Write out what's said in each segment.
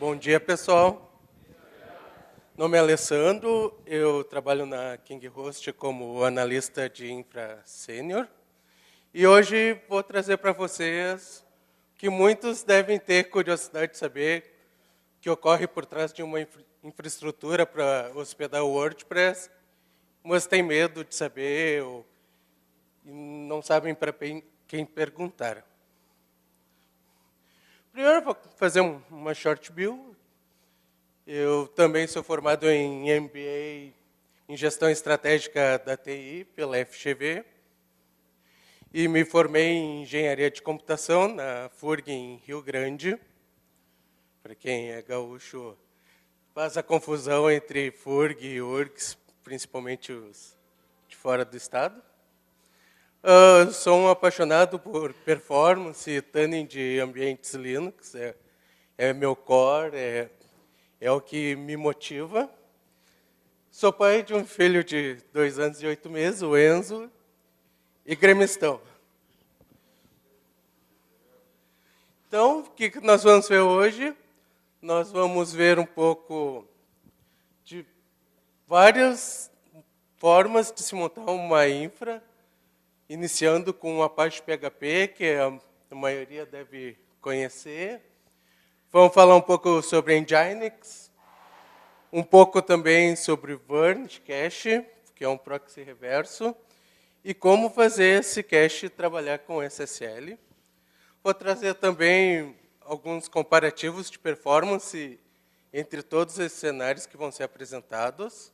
Bom dia, pessoal. Meu nome é Alessandro, eu trabalho na KingHost como analista de infra sênior. E hoje vou trazer para vocês que muitos devem ter curiosidade de saber o que ocorre por trás de uma infraestrutura para hospedar o WordPress, mas tem medo de saber ou não sabem para quem perguntar. Primeiro, vou fazer uma short bio. Eu também sou formado em MBA em Gestão Estratégica da TI pela FGV e me formei em Engenharia de Computação na FURG em Rio Grande. Para quem é gaúcho, faz a confusão entre FURG e URGS, principalmente os de fora do estado. Sou um apaixonado por performance e tuning de ambientes Linux. É meu core, é o que me motiva. Sou pai de um filho de 2 anos e 8 meses, o Enzo, e gremistão. Então, o que nós vamos ver hoje? Nós vamos ver um pouco de várias formas de se montar uma infra, iniciando com o Apache PHP, que a maioria deve conhecer. Vamos falar um pouco sobre Nginx, um pouco também sobre Vernit Cache, que é um proxy reverso, e como fazer esse cache trabalhar com SSL. Vou trazer também alguns comparativos de performance entre todos esses cenários que vão ser apresentados.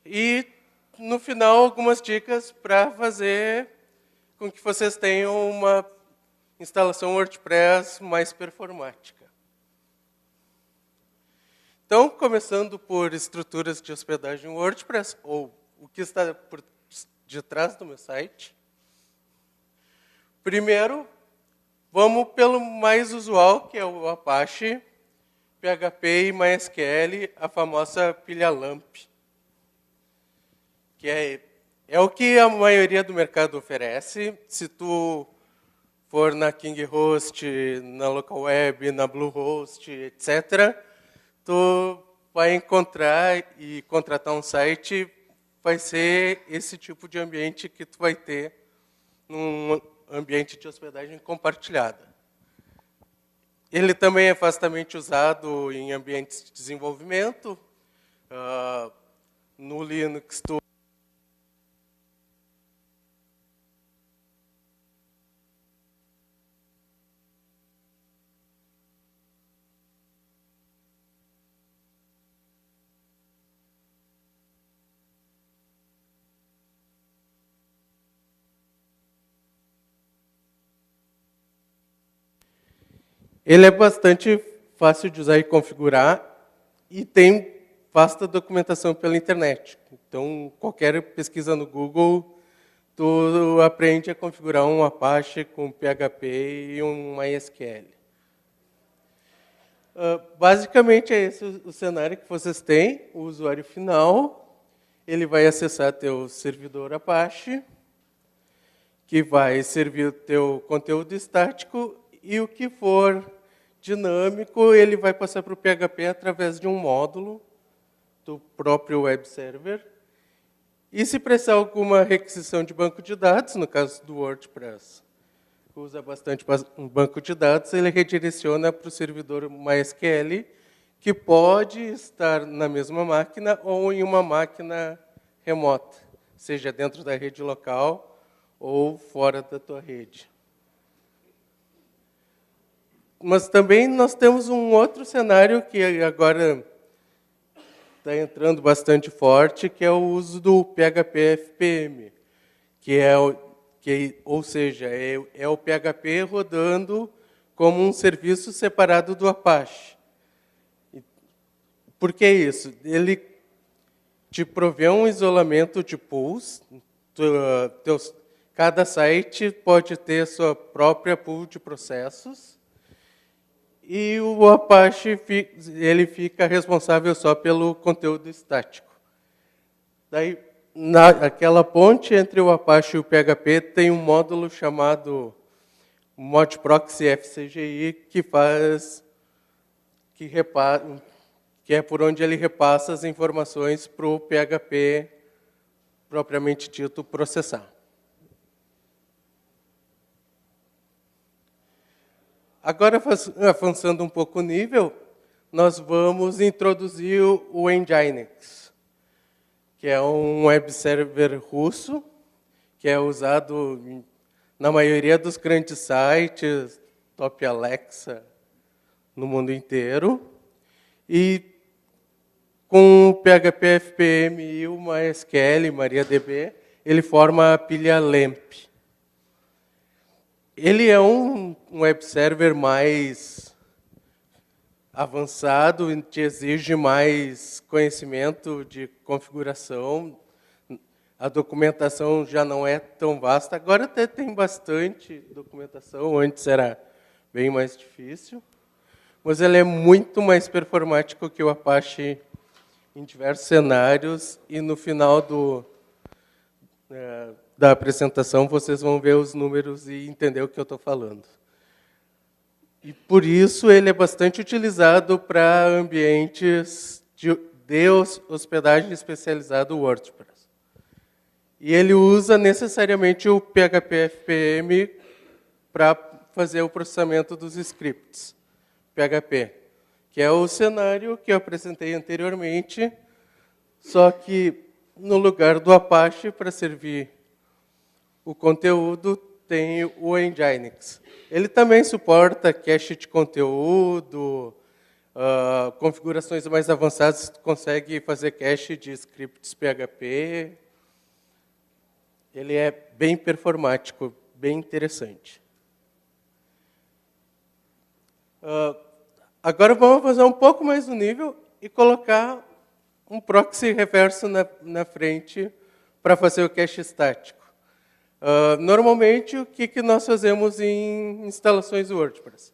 E, no final, algumas dicas para fazer com que vocês tenham uma instalação WordPress mais performática. Então, começando por estruturas de hospedagem WordPress, ou o que está por detrás do meu site. Primeiro, vamos pelo mais usual, que é o Apache, PHP e MySQL, a famosa pilha LAMP, que é o que a maioria do mercado oferece. Se tu for na KingHost, na LocalWeb, na Bluehost, etc., tu vai encontrar e contratar um site, vai ser esse tipo de ambiente que tu vai ter num ambiente de hospedagem compartilhada. Ele também é facilmente usado em ambientes de desenvolvimento. No Linux, ele é bastante fácil de usar e configurar e tem vasta documentação pela internet. Então, qualquer pesquisa no Google, tu aprende a configurar um Apache com PHP e um MySQL. Basicamente, é esse o cenário que vocês têm. O usuário final, ele vai acessar teu servidor Apache, que vai servir o teu conteúdo estático, e o que for dinâmico, ele vai passar para o PHP através de um módulo do próprio web server. E se precisar alguma requisição de banco de dados, no caso do WordPress, que usa bastante um banco de dados, ele redireciona para o servidor MySQL, que pode estar na mesma máquina ou em uma máquina remota, seja dentro da rede local ou fora da tua rede. Mas também nós temos um outro cenário que agora está entrando bastante forte, que é o uso do PHP FPM, ou seja, é o PHP rodando como um serviço separado do Apache. Por que isso? Ele te provê um isolamento de pools. Cada site pode ter sua própria pool de processos. E o Apache ele fica responsável só pelo conteúdo estático. Daí, naquela ponte entre o Apache e o PHP, tem um módulo chamado ModProxy FCGI, que é por onde ele repassa as informações para o PHP, propriamente dito, processar. Agora, avançando um pouco o nível, nós vamos introduzir o Nginx, que é um web server russo, que é usado na maioria dos grandes sites, Top Alexa, no mundo inteiro. E com o PHP FPM e o MySQL, MariaDB, ele forma a pilha LAMP. Ele é um web server mais avançado, que exige mais conhecimento de configuração. A documentação já não é tão vasta. Agora até tem bastante documentação, antes era bem mais difícil. Mas ele é muito mais performático que o Apache em diversos cenários. E no final da apresentação, vocês vão ver os números e entender o que eu estou falando. E, por isso, ele é bastante utilizado para ambientes de hospedagem especializada WordPress. E ele usa necessariamente o PHP FPM para fazer o processamento dos scripts PHP, que é o cenário que eu apresentei anteriormente, só que no lugar do Apache, para servir o conteúdo, tem o Nginx. Ele também suporta cache de conteúdo, configurações mais avançadas, consegue fazer cache de scripts PHP. Ele é bem performático, bem interessante. Agora vamos fazer um pouco mais no nível e colocar um proxy reverso na frente para fazer o cache estático. Normalmente, o que nós fazemos em instalações WordPress?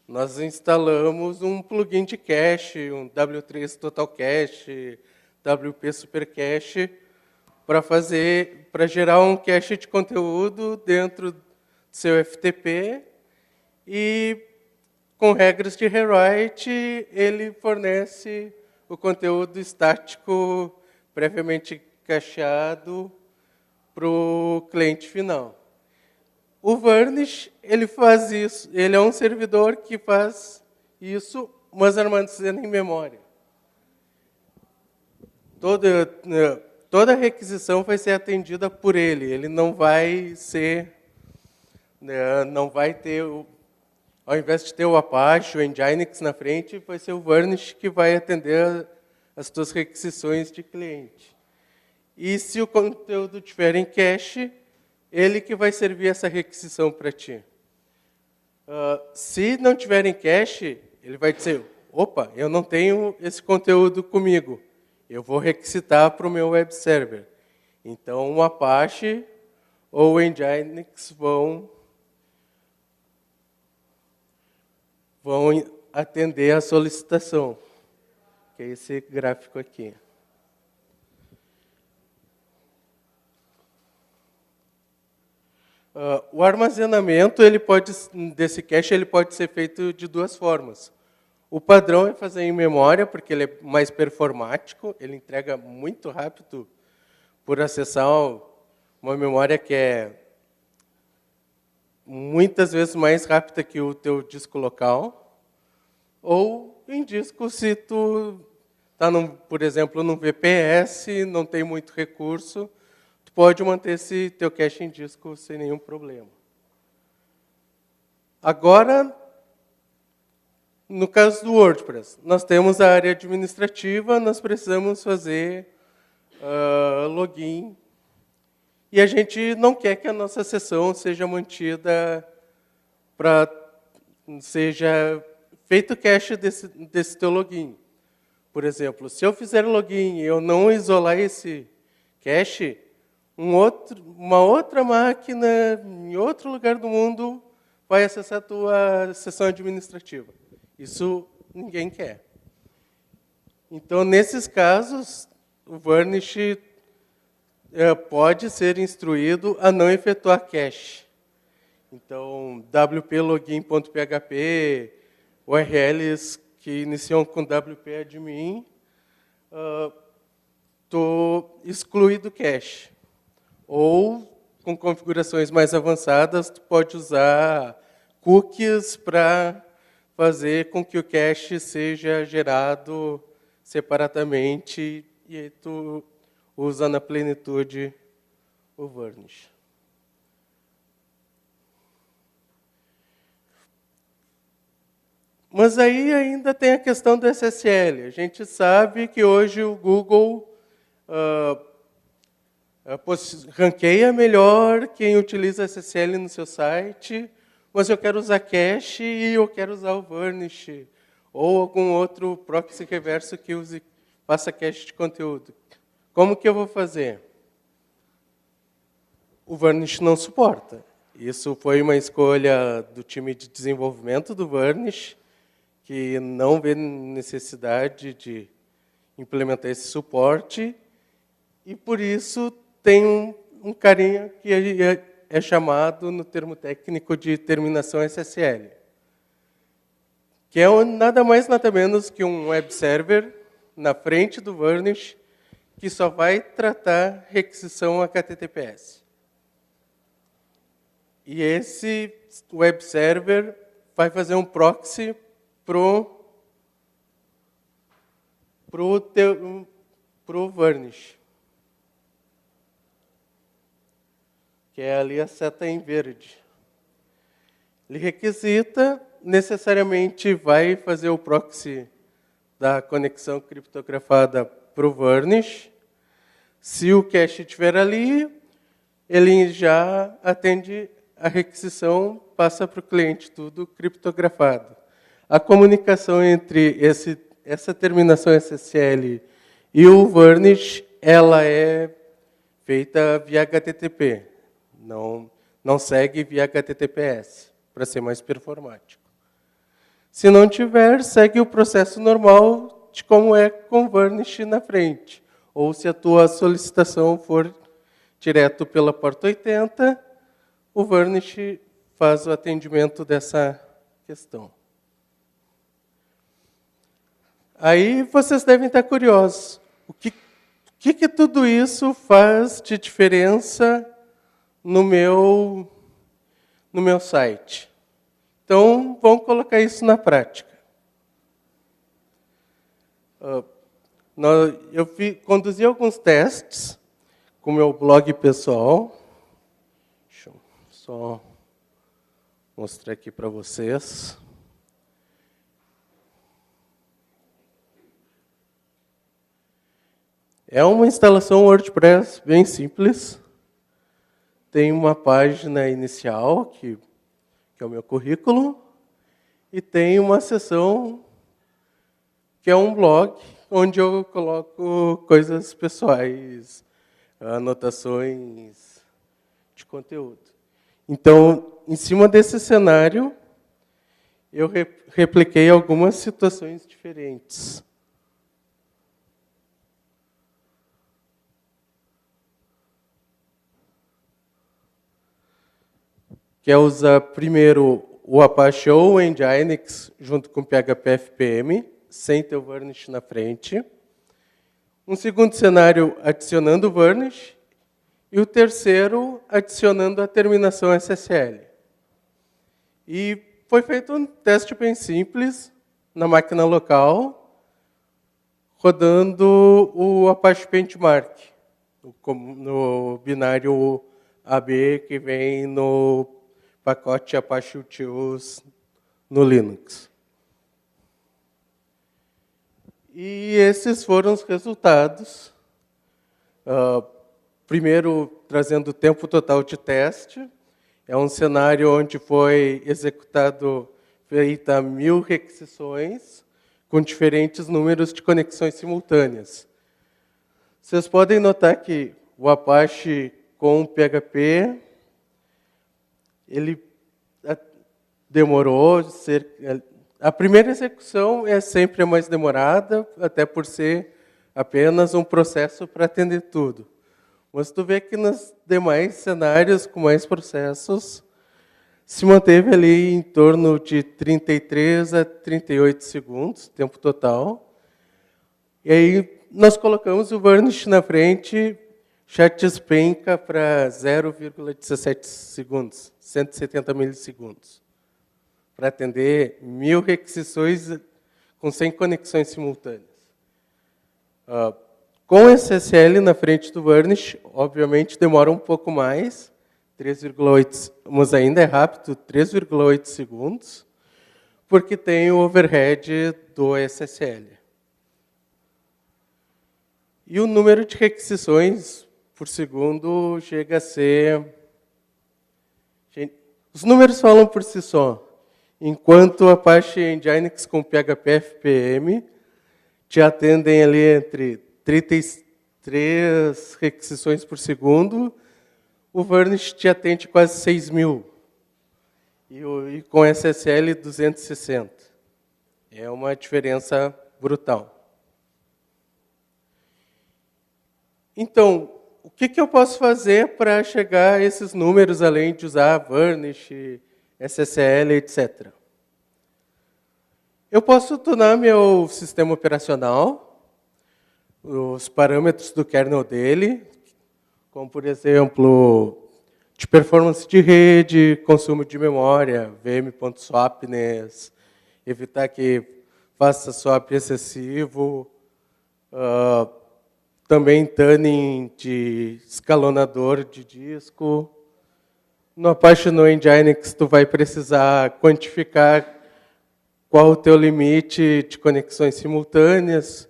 Nós instalamos um plugin de cache, um W3 Total Cache, WP Super Cache, para gerar um cache de conteúdo dentro do seu FTP e, com regras de rewrite, ele fornece o conteúdo estático previamente cacheado para o cliente final. O Varnish, ele faz isso. Ele é um servidor que faz isso, mas armazenando em memória. Toda requisição vai ser atendida por ele. Ele não vai ter, ao invés de ter o Apache, o Nginx na frente, vai ser o Varnish que vai atender as tuas requisições de cliente. E se o conteúdo estiver em cache, ele que vai servir essa requisição para ti. Se não tiver em cache, ele vai dizer, opa, eu não tenho esse conteúdo comigo. Eu vou requisitar para o meu web server. Então, o Apache ou o Nginx vão atender a solicitação, que é esse gráfico aqui. O armazenamento desse cache ele pode ser feito de duas formas. O padrão é fazer em memória, porque ele é mais performático, ele entrega muito rápido por acessar uma memória que é muitas vezes mais rápida que o teu disco local. Ou em disco, se tu está, por exemplo, num VPS, não tem muito recurso, tu pode manter esse teu cache em disco sem nenhum problema. Agora, no caso do WordPress, nós temos a área administrativa, nós precisamos fazer login. E a gente não quer que a nossa sessão seja mantida seja feito cache desse teu login. Por exemplo, se eu fizer login e eu não isolar esse cache, uma outra máquina em outro lugar do mundo vai acessar a tua sessão administrativa. Isso ninguém quer. Então, nesses casos, o Varnish pode ser instruído a não efetuar cache. Então, wp-login.php, URLs que iniciam com WP admin, tu exclui do cache. Ou, com configurações mais avançadas, tu pode usar cookies para fazer com que o cache seja gerado separadamente e aí tu usa na plenitude o Varnish. Mas aí ainda tem a questão do SSL. A gente sabe que hoje o Google ranqueia melhor quem utiliza SSL no seu site, mas eu quero usar cache e eu quero usar o Varnish, ou algum outro proxy reverso que faça cache de conteúdo. Como que eu vou fazer? O Varnish não suporta. Isso foi uma escolha do time de desenvolvimento do Varnish, que não vê necessidade de implementar esse suporte, e por isso tem um carinha que é chamado no termo técnico de terminação SSL, que é nada mais nada menos que um web server na frente do Varnish que só vai tratar requisição HTTPS. E esse web server vai fazer um proxy pro Varnish, que é ali a seta em verde. Ele requisita, necessariamente vai fazer o proxy da conexão criptografada para o Varnish. Se o cache estiver ali, ele já atende a requisição, passa para o cliente tudo criptografado. A comunicação entre essa terminação SSL e o Varnish, ela é feita via HTTP, não segue via HTTPS, para ser mais performático. Se não tiver, segue o processo normal de como é com o Varnish na frente. Ou se a tua solicitação for direto pela porta 80, o Varnish faz o atendimento dessa questão. Aí vocês devem estar curiosos. O que tudo isso faz de diferença no meu site? Então, vamos colocar isso na prática. Eu conduzi alguns testes com o meu blog pessoal. Deixa eu só mostrar aqui para vocês. É uma instalação WordPress bem simples. Tem uma página inicial, que é o meu currículo, e tem uma seção que é um blog, onde eu coloco coisas pessoais, anotações de conteúdo. Então, em cima desse cenário, eu repliquei algumas situações diferentes. Que é usar primeiro o Apache ou o Nginx junto com o PHP FPM, sem ter o Varnish na frente. Um segundo cenário adicionando o Varnish. E o terceiro adicionando a terminação SSL. E foi feito um teste bem simples na máquina local, rodando o Apache Benchmark, no binário AB que vem no pacote Apache Utils no Linux. E esses foram os resultados. Primeiro, trazendo o tempo total de teste. É um cenário onde foi feita 1000 requisições, com diferentes números de conexões simultâneas. Vocês podem notar que o Apache com PHP, ele demorou a primeira execução é sempre a mais demorada, até por ser apenas um processo para atender tudo. Mas tu vê que nos demais cenários com mais processos, se manteve ali em torno de 33 a 38 segundos, tempo total. E aí nós colocamos o varnish na frente, chat despenca para 0,17 segundos, 170 milissegundos, para atender 1000 requisições com 100 conexões simultâneas. Com SSL na frente do varnish, obviamente demora um pouco mais, 3,8, mas ainda é rápido, 3,8 segundos, porque tem o overhead do SSL. E o número de requisições por segundo chega a ser... Os números falam por si só. Enquanto a Apache Nginx com PHP FPM te atendem ali entre 33 requisições por segundo, o varnish te atende quase 6.000. E com SSL, 260. É uma diferença brutal. Então, o que eu posso fazer para chegar a esses números, além de usar varnish, SSL, etc.? Eu posso tunar meu sistema operacional, os parâmetros do kernel dele, como, por exemplo, de performance de rede, consumo de memória, vm.swapness, evitar que faça swap excessivo, também tuning de escalonador de disco. No Apache no Nginx, tu vai precisar quantificar qual o teu limite de conexões simultâneas,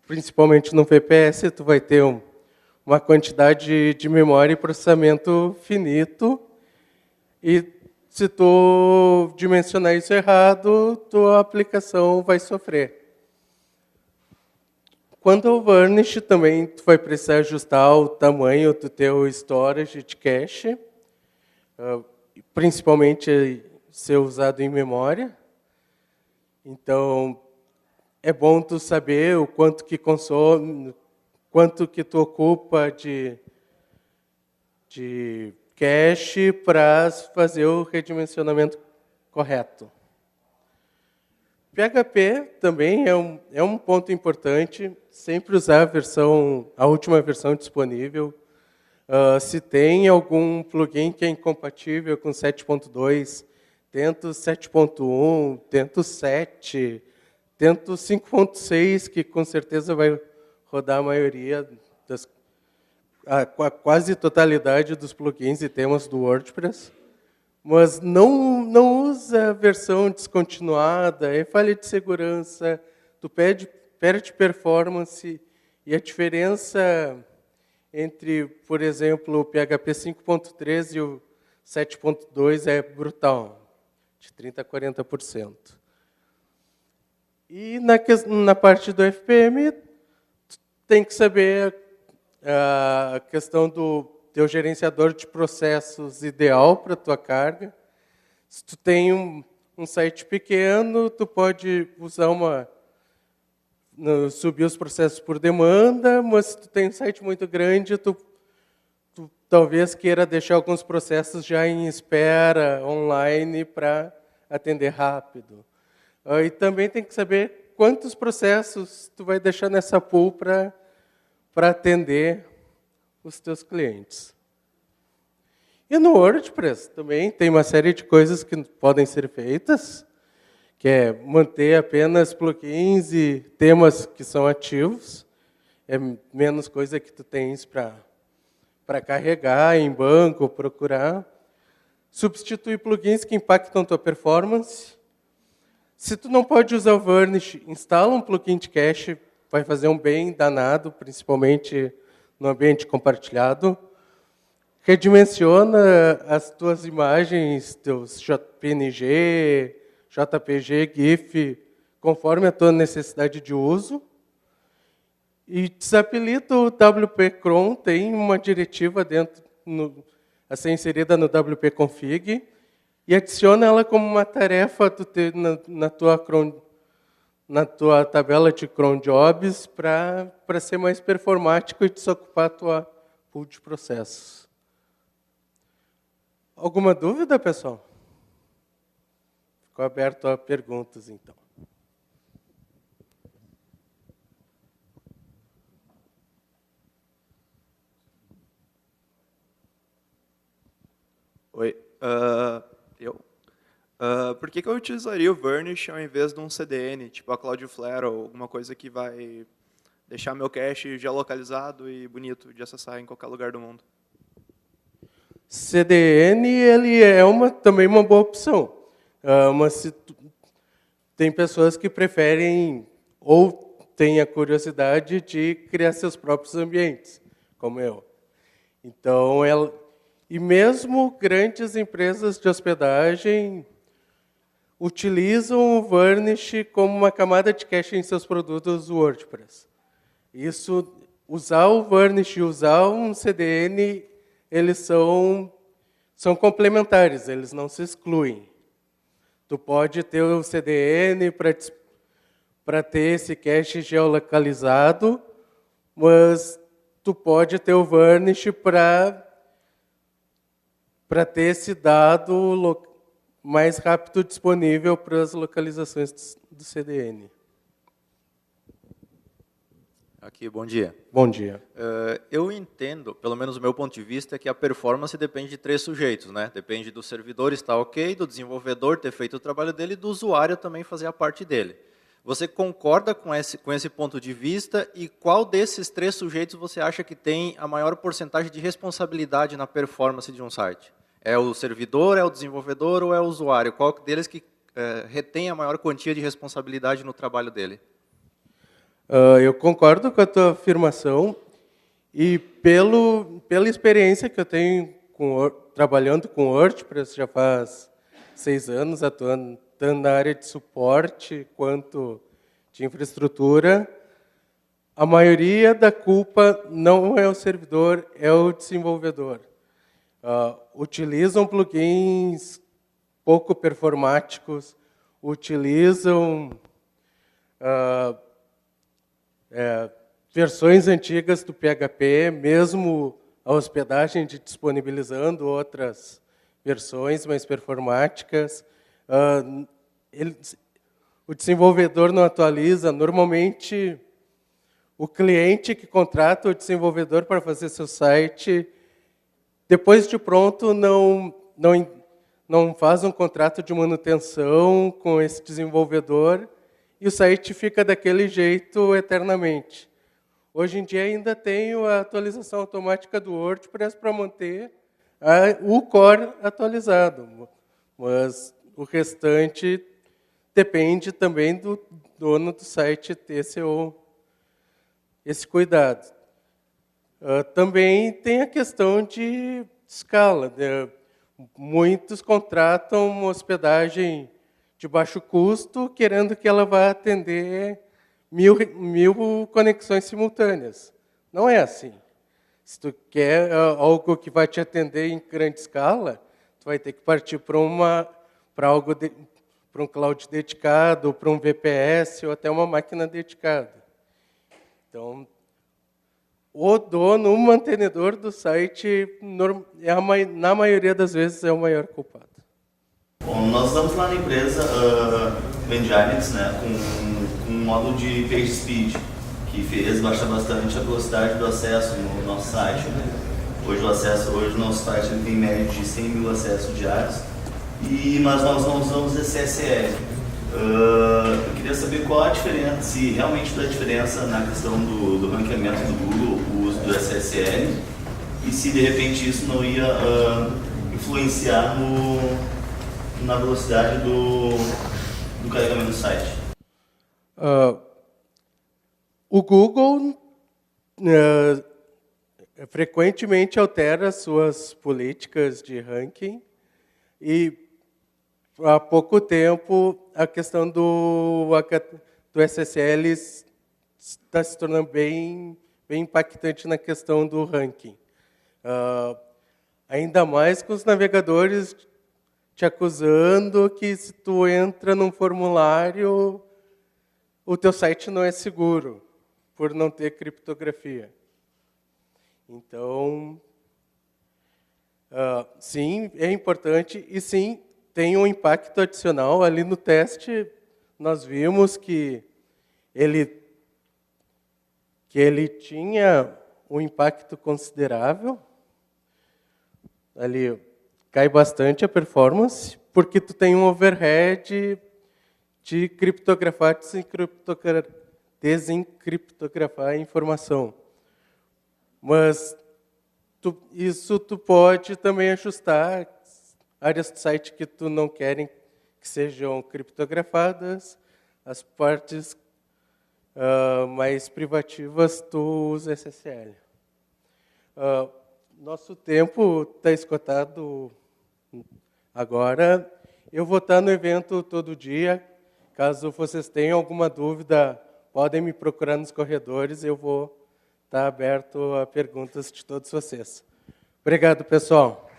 principalmente no VPS, tu vai ter uma quantidade de memória e processamento finito, e se tu dimensionar isso errado, tua aplicação vai sofrer. Quanto ao varnish, também tu vai precisar ajustar o tamanho do teu storage de cache, principalmente ser usado em memória. Então, é bom tu saber o quanto que consome, quanto que tu ocupa de cache para fazer o redimensionamento correto. PHP também é um ponto importante, sempre usar a última versão disponível. Se tem algum plugin que é incompatível com 7.2, tenta o 7.1, tenta o 7, tenta o 5.6, que com certeza vai rodar a maioria, a quase totalidade dos plugins e temas do WordPress. Mas não usa a versão descontinuada, é falha de segurança, tu perde performance, e a diferença entre, por exemplo, o PHP 5.3 e o 7.2 é brutal, de 30% a 40%. E na parte do FPM, tu tem que saber a questão do teu gerenciador de processos ideal para a tua carga. Se tu tem um site pequeno, tu pode usar subir os processos por demanda, mas se tu tem um site muito grande, tu talvez queira deixar alguns processos já em espera online para atender rápido. E também tem que saber quantos processos tu vai deixar nessa pool para atender os teus clientes. E no WordPress também tem uma série de coisas que podem ser feitas, que é manter apenas plugins e temas que são ativos, é menos coisa que tu tens para carregar em banco, procurar. Substituir plugins que impactam tua performance. Se tu não pode usar o varnish, instala um plugin de cache, vai fazer um bem danado, principalmente no ambiente compartilhado. Redimensiona as tuas imagens, teus PNG, JPG, GIF, conforme a tua necessidade de uso. E desabilita o WP Cron, tem uma diretiva dentro, a ser inserida no WP Config, e adiciona ela como uma tarefa na tua tabela de cron jobs para ser mais performático e desocupar a tua pool de processos. Alguma dúvida, pessoal? Ficou aberto a perguntas, então. Oi, por que eu utilizaria o Varnish ao invés de um CDN, tipo a Cloudflare ou alguma coisa que vai deixar meu cache geolocalizado e bonito de acessar em qualquer lugar do mundo? CDN ele é também uma boa opção, mas tem pessoas que preferem ou têm a curiosidade de criar seus próprios ambientes, como eu. Então, e mesmo grandes empresas de hospedagem utilizam o Varnish como uma camada de cache em seus produtos WordPress. Usar o Varnish e usar um CDN, eles são complementares, eles não se excluem. Tu pode ter o CDN para ter esse cache geolocalizado, mas tu pode ter o Varnish para ter esse dado mais rápido disponível para as localizações do CDN. Aqui, bom dia. Bom dia. Eu entendo, pelo menos o meu ponto de vista, que a performance depende de 3 sujeitos, né? Depende do servidor estar ok, do desenvolvedor ter feito o trabalho dele e do usuário também fazer a parte dele. Você concorda com esse ponto de vista e qual desses 3 sujeitos você acha que tem a maior porcentagem de responsabilidade na performance de um site? É o servidor, é o desenvolvedor ou é o usuário? Qual deles que retém a maior quantia de responsabilidade no trabalho dele? Eu concordo com a tua afirmação e pela experiência que eu tenho trabalhando com WordPress, já faz 6 anos, atuando tanto na área de suporte quanto de infraestrutura, a maioria da culpa não é o servidor, é o desenvolvedor. Utilizam plugins pouco performáticos, utilizam versões antigas do PHP, mesmo a hospedagem disponibilizando outras versões mais performáticas. O desenvolvedor não atualiza. Normalmente, o cliente que contrata o desenvolvedor para fazer seu site, depois de pronto, não faz um contrato de manutenção com esse desenvolvedor e o site fica daquele jeito eternamente. Hoje em dia ainda tenho a atualização automática do WordPress para manter o core atualizado, mas o restante depende também do dono do site ter esse cuidado. Também tem a questão de escala, né? Muitos contratam uma hospedagem de baixo custo, querendo que ela vá atender mil conexões simultâneas. Não é assim. Se tu quer algo que vai te atender em grande escala, tu vai ter que partir para um cloud dedicado, para um VPS ou até uma máquina dedicada. Então, o dono, o mantenedor do site, na maioria das vezes, é o maior culpado. Bom, nós estamos lá na empresa Vendjanix, né, com um módulo de page speed, que fez baixar bastante a velocidade do acesso no nosso site. Né? Hoje o nosso site ele tem média de 100 mil acessos diários, mas nós não usamos SSL. Eu queria saber qual a diferença, se realmente dá diferença na questão do ranqueamento do Google, o uso do SSL, e se de repente isso não ia influenciar na velocidade do carregamento do site. O Google frequentemente altera suas políticas de ranking e há pouco tempo a questão do SSL está se tornando bem impactante na questão do ranking. Ainda mais com os navegadores te acusando que se tu entra num formulário, o teu site não é seguro, por não ter criptografia. Então, Sim, é importante e sim, tem um impacto adicional. Ali no teste, nós vimos que ele tinha um impacto considerável. Ali cai bastante a performance, porque tu tem um overhead de criptografar, desencriptografar a informação. Mas isso tu pode também ajustar áreas do site que tu não querem que sejam criptografadas, as partes mais privativas tu usa SSL. Nosso tempo está esgotado agora. Eu vou estar no evento todo dia. Caso vocês tenham alguma dúvida, podem me procurar nos corredores. Eu vou estar aberto a perguntas de todos vocês. Obrigado, pessoal.